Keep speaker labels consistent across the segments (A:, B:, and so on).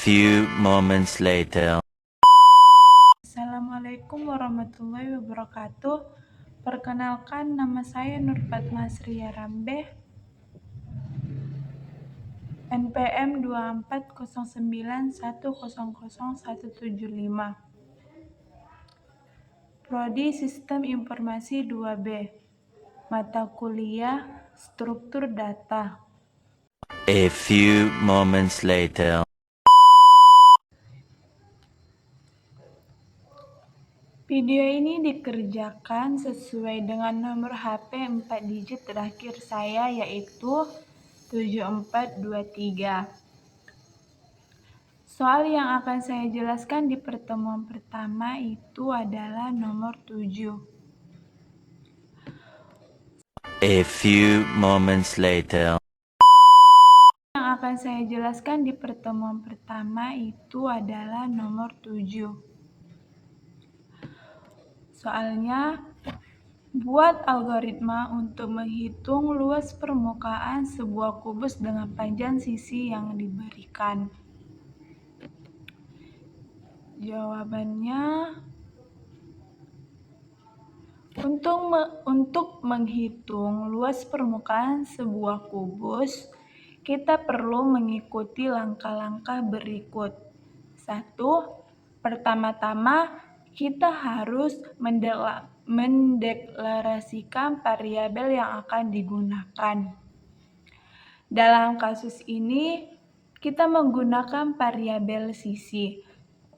A: few moments later.
B: Assalamualaikum warahmatullahi wabarakatuh. Perkenalkan, nama saya Nurfatma Sria Rambeh, NPM 2409100175, Prodi Sistem Informasi 2B, mata kuliah Struktur Data.
A: A few moments later.
B: Video ini dikerjakan sesuai dengan nomor HP 4 digit terakhir saya, yaitu 7423. Soal yang akan saya jelaskan di pertemuan pertama itu adalah nomor 7.
A: A few moments later.
B: Yang akan saya jelaskan di pertemuan pertama itu adalah nomor 7. Soalnya, buat algoritma untuk menghitung luas permukaan sebuah kubus dengan panjang sisi yang diberikan. Jawabannya, untuk menghitung luas permukaan sebuah kubus, kita perlu mengikuti langkah-langkah berikut. 1. Pertama-tama, kita harus mendeklarasikan variabel yang akan digunakan. Dalam kasus ini, kita menggunakan variabel sisi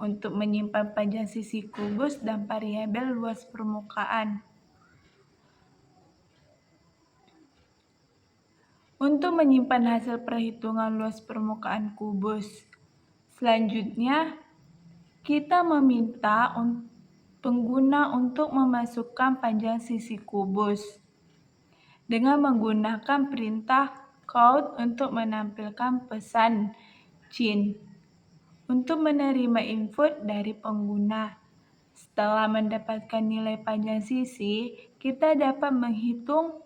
B: untuk menyimpan panjang sisi kubus dan variabel luas permukaan. Untuk menyimpan hasil perhitungan luas permukaan kubus. Selanjutnya, kita meminta pengguna untuk memasukkan panjang sisi kubus dengan menggunakan perintah count untuk menampilkan pesan cin untuk menerima input dari pengguna. Setelah mendapatkan nilai panjang sisi, kita dapat menghitung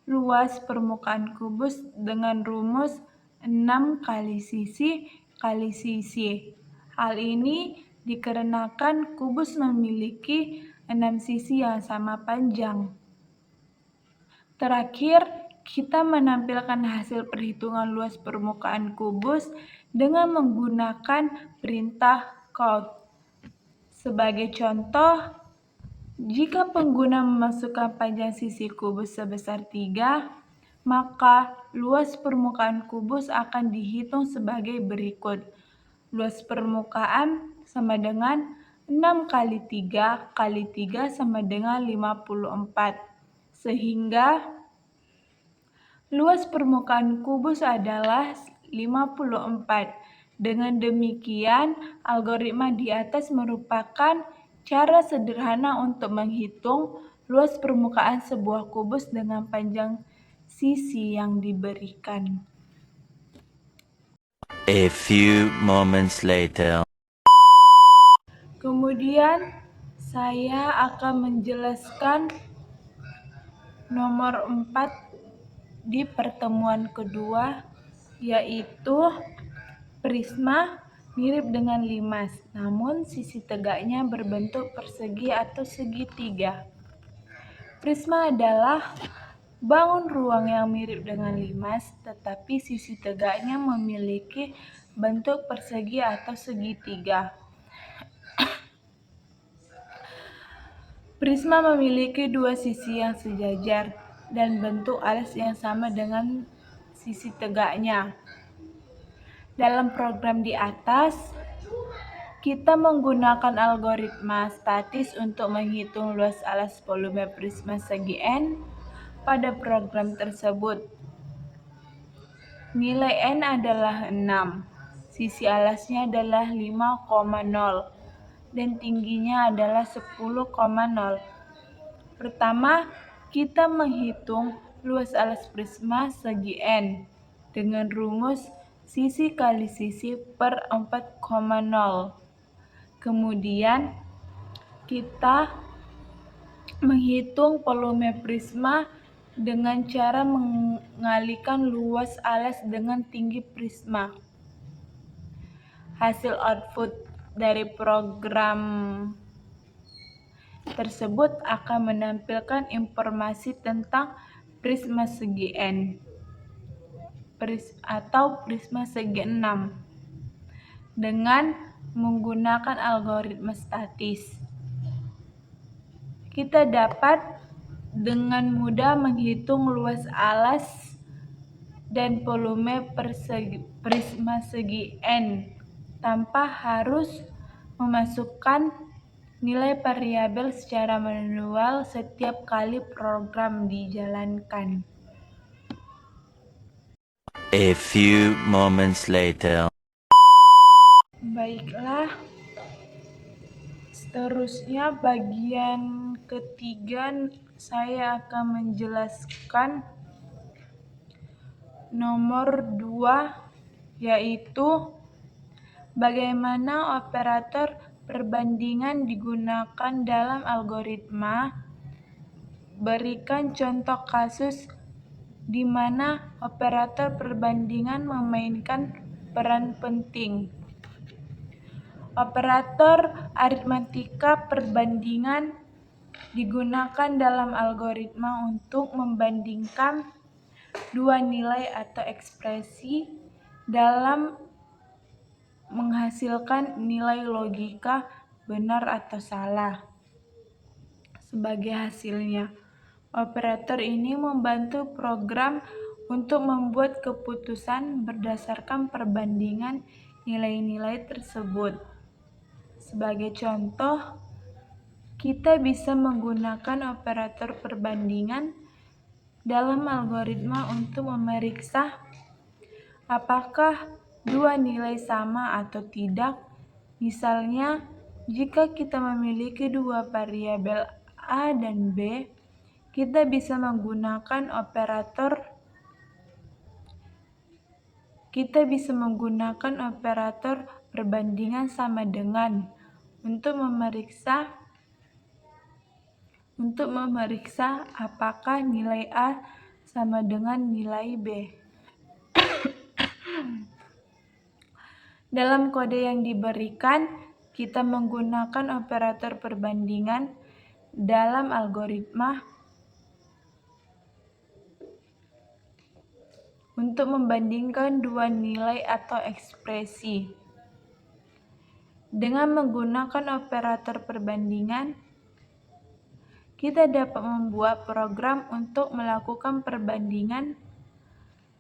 B: luas permukaan kubus dengan rumus 6 kali sisi kali sisi. Hal ini dikarenakan kubus memiliki 6 sisi yang sama panjang. Terakhir, kita menampilkan hasil perhitungan luas permukaan kubus dengan menggunakan perintah count. Sebagai contoh, jika pengguna memasukkan panjang sisi kubus sebesar 3, maka luas permukaan kubus akan dihitung sebagai berikut. Luas permukaan sama dengan 6 kali 3 kali 3 sama dengan 54. Sehingga luas permukaan kubus adalah 54. Dengan demikian, algoritma di atas merupakan cara sederhana untuk menghitung luas permukaan sebuah kubus dengan panjang sisi yang diberikan.
A: A few moments later.
B: Kemudian, saya akan menjelaskan nomor 4 di pertemuan kedua, yaitu prisma mirip dengan limas, namun sisi tegaknya berbentuk persegi atau segitiga. Prisma adalah bangun ruang yang mirip dengan limas, tetapi sisi tegaknya memiliki bentuk persegi atau segitiga. Prisma memiliki dua sisi yang sejajar dan bentuk alas yang sama dengan sisi tegaknya. Dalam program di atas, kita menggunakan algoritma statis untuk menghitung luas alas volume prisma segi N pada program tersebut. Nilai N adalah 6, sisi alasnya adalah 5,0, dan tingginya adalah 10,0. Pertama, kita menghitung luas alas prisma segi N dengan rumus sisi kali sisi per 4,0. Kemudian, kita menghitung volume prisma dengan cara mengalihkan luas alas dengan tinggi prisma. Hasil output dari program tersebut akan menampilkan informasi tentang prisma segi N atau prisma segi 6 dengan menggunakan algoritma statis. Kita dapat dengan mudah menghitung luas alas dan volume prisma segi N tanpa harus memasukkan nilai variabel secara manual setiap kali program dijalankan.
A: A few moments later.
B: Baiklah, seterusnya bagian ketiga saya akan menjelaskan nomor 2, yaitu bagaimana operator perbandingan digunakan dalam algoritma. Berikan contoh kasus di mana operator perbandingan memainkan peran penting. Operator aritmatika perbandingan digunakan dalam algoritma untuk membandingkan dua nilai atau ekspresi dalam menghasilkan nilai logika benar atau salah. Sebagai hasilnya, operator ini membantu program untuk membuat keputusan berdasarkan perbandingan nilai-nilai tersebut. Sebagai contoh, kita bisa menggunakan operator perbandingan dalam algoritma untuk memeriksa apakah dua nilai sama atau tidak. Misalnya, jika kita memiliki dua variabel A dan B, kita bisa menggunakan operator perbandingan sama dengan untuk memeriksa apakah nilai A sama dengan nilai B. Dalam kode yang diberikan, kita menggunakan operator perbandingan dalam algoritma untuk membandingkan dua nilai atau ekspresi. Dengan menggunakan operator perbandingan, kita dapat membuat program untuk melakukan perbandingan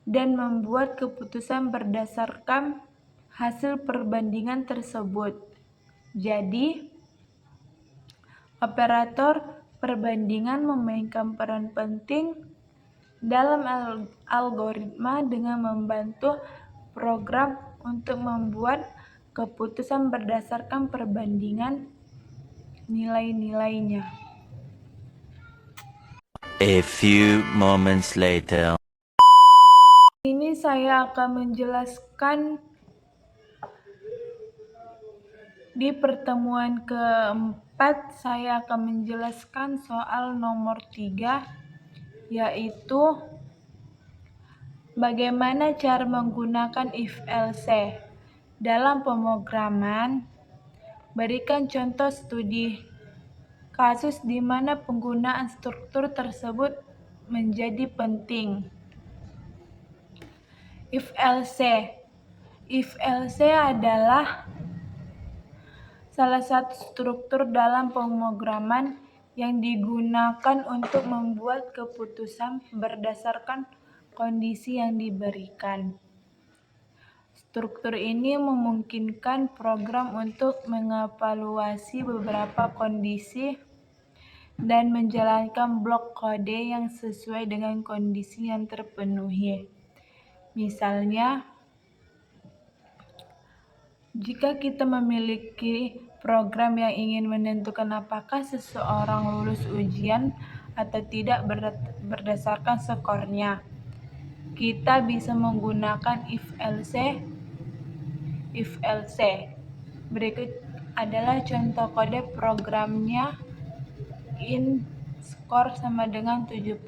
B: dan membuat keputusan berdasarkan hasil perbandingan tersebut. Jadi, operator perbandingan memainkan peran penting dalam algoritma dengan membantu program untuk membuat keputusan berdasarkan perbandingan nilai-nilainya.
A: A few moments later.
B: Ini saya akan menjelaskan di pertemuan keempat, saya akan menjelaskan soal nomor 3, yaitu bagaimana cara menggunakan if-else. Dalam pemrograman, berikan contoh studi kasus di mana penggunaan struktur tersebut menjadi penting. If-else. If-else adalah salah satu struktur dalam pemrograman yang digunakan untuk membuat keputusan berdasarkan kondisi yang diberikan. Struktur ini memungkinkan program untuk mengevaluasi beberapa kondisi dan menjalankan blok kode yang sesuai dengan kondisi yang terpenuhi. Misalnya, jika kita memiliki program yang ingin menentukan apakah seseorang lulus ujian atau tidak berdasarkan skornya, kita bisa menggunakan if-else. Berikut adalah contoh kode programnya. In skor sama dengan 70.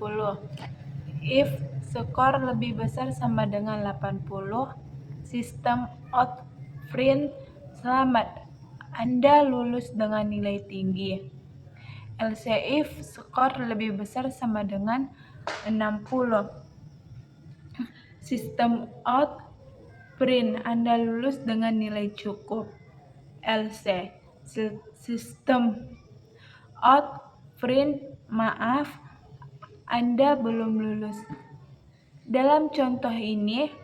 B: If skor lebih besar sama dengan 80, sistem out print Selamat, Anda lulus dengan nilai tinggi. Else if skor lebih besar sama dengan 60. Sistem out print, Anda lulus dengan nilai cukup. Else sistem out print, maaf, Anda belum lulus. Dalam contoh ini,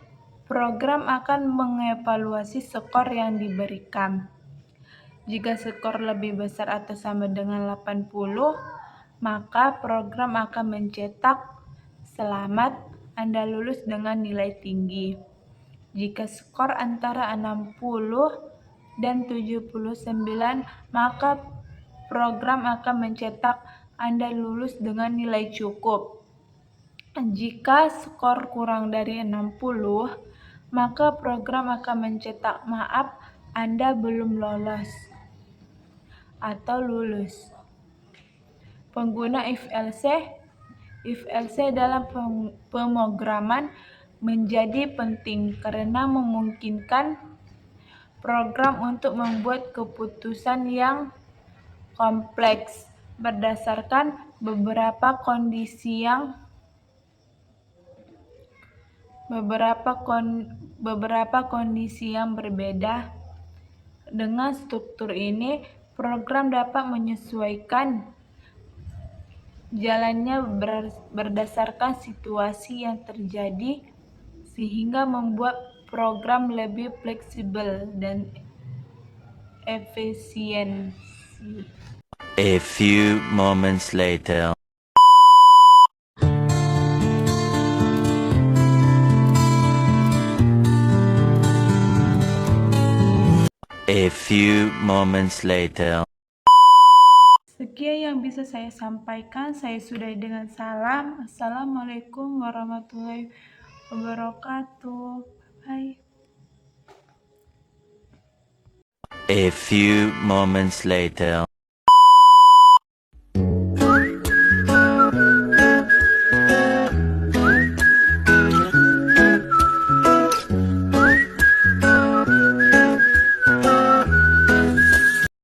B: program akan mengevaluasi skor yang diberikan. Jika skor lebih besar atau sama dengan 80, maka program akan mencetak selamat, Anda lulus dengan nilai tinggi. Jika skor antara 60 dan 79, maka program akan mencetak Anda lulus dengan nilai cukup. Jika skor kurang dari 60, maka program akan mencetak maaf, Anda belum lolos atau lulus. Pengguna if-else dalam pemrograman menjadi penting karena memungkinkan program untuk membuat keputusan yang kompleks berdasarkan beberapa kondisi yang berbeda. Dengan struktur ini, program dapat menyesuaikan jalannya berdasarkan situasi yang terjadi, sehingga membuat program lebih fleksibel dan efisien.
A: A few moments later. A few moments later.
B: Sekian yang bisa saya sampaikan. Saya sudahi dengan salam. Assalamualaikum warahmatullahi wabarakatuh. Bye.
A: A few moments later.